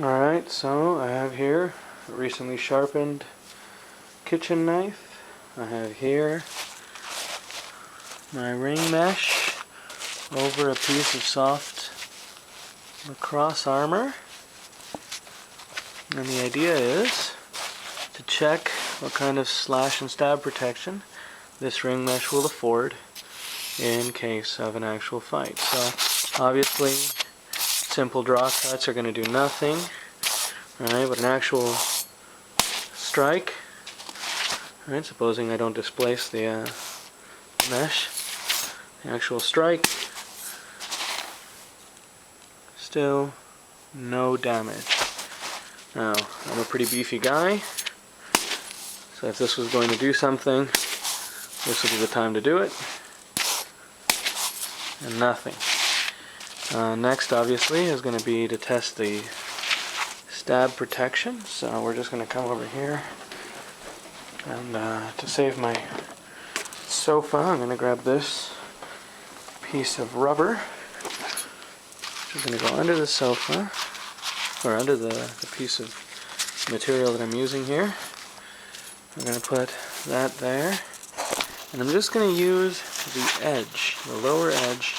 Alright, so I have here a recently sharpened kitchen knife. I have here my ring mesh over a piece of soft lacrosse armor. And the idea is to check what kind of slash and stab protection this ring mesh will afford in case of an actual fight. So obviously simple draw cuts are going to do nothing, right? But an actual strike, right? Supposing I don't displace the mesh, the actual strike, still no damage. Now, I'm a pretty beefy guy, so if this was going to do something, this would be the time to do it, and nothing. Next, obviously, is going to be to test the stab protection. So we're just going to come over here, and to save my sofa, I'm going to grab this piece of rubber, which is going to go under the sofa, or under the piece of material that I'm using here. I'm going to put that there, and I'm just going to use the edge, the lower edge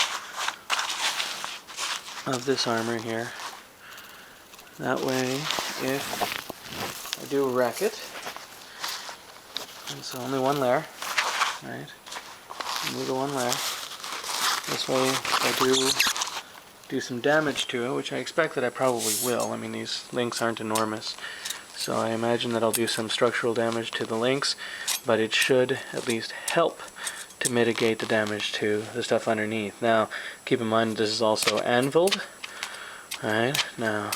of this armor here. That way, if I do wreck it, it's only one layer, right? Only the one layer. This way, if I do some damage to it, which I expect that I probably will. I mean, these links aren't enormous, so I imagine that I'll do some structural damage to the links, but it should at least help to mitigate the damage to the stuff underneath. Now, keep in mind this is also anviled. Alright, now,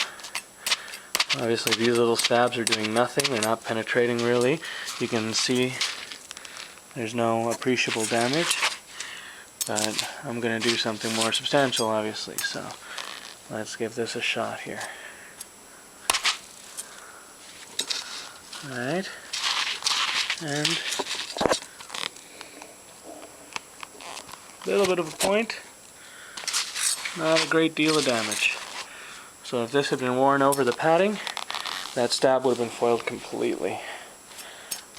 obviously these little stabs are doing nothing, they're not penetrating really. You can see there's no appreciable damage, but I'm going to do something more substantial obviously, so let's give this a shot here. Alright, and a little bit of a point, not a great deal of damage. So if this had been worn over the padding, that stab would have been foiled completely.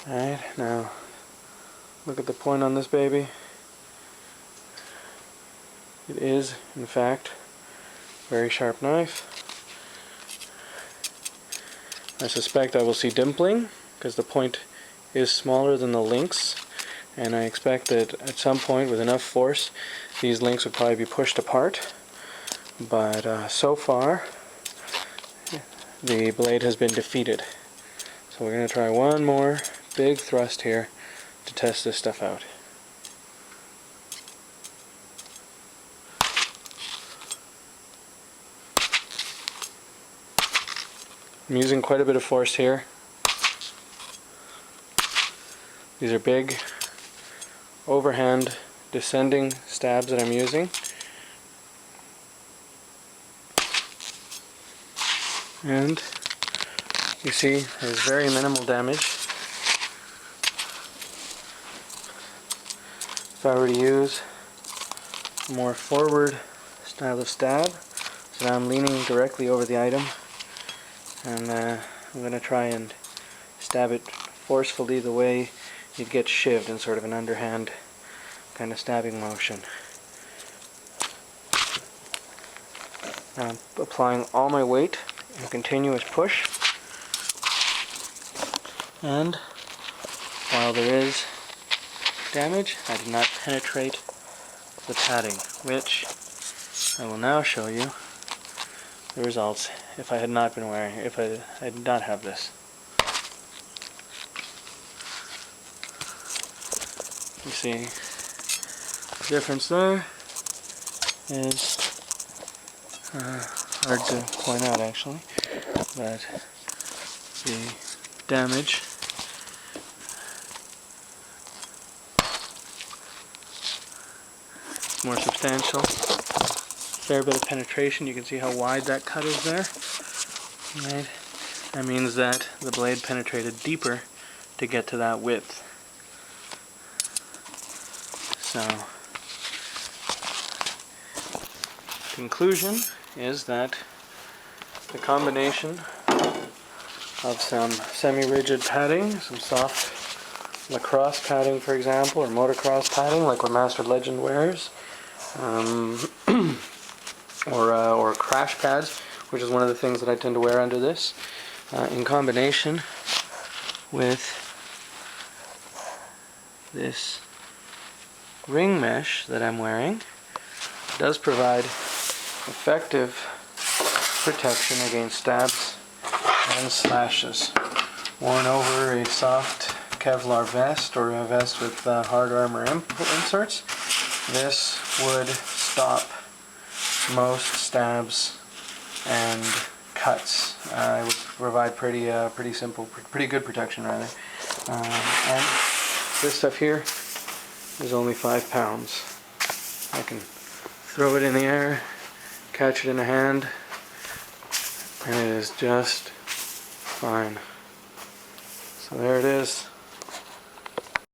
Alright, now look at the point on this baby. It is, in fact, a very sharp knife. I suspect I will see dimpling, because the point is smaller than the links, and I expect that at some point, with enough force, these links would probably be pushed apart. But so far, the blade has been defeated. So we're going to try one more big thrust here to test this stuff out. I'm using quite a bit of force here. These are big, overhand, descending stabs that I'm using. And you see there's very minimal damage. If I were to use a more forward style of stab, so now I'm leaning directly over the item, and I'm going to try and stab it forcefully the way you'd get shivved in sort of an underhand kind of stabbing motion. Now I'm applying all my weight in continuous push, and while there is damage, I did not penetrate the padding, which I will now show you the results if I had not been wearing, if I did not have this. You see the difference there is hard to point out actually, but the damage is more substantial. Fair bit of penetration. You can see how wide that cut is there. Right? That means that the blade penetrated deeper to get to that width. So, conclusion is that the combination of some semi-rigid padding, some soft lacrosse padding, for example, or motocross padding, like what Master Legend wears, or crash pads, which is one of the things that I tend to wear under this, in combination with this ring mesh that I'm wearing. It does provide effective protection against stabs and slashes. Worn over a soft Kevlar vest or a vest with hard armor inserts, this would stop most stabs and cuts. It would provide pretty good protection rather. And this stuff here is only 5 pounds. I can throw it in the air, catch it in a hand, and it is just fine. So there it is.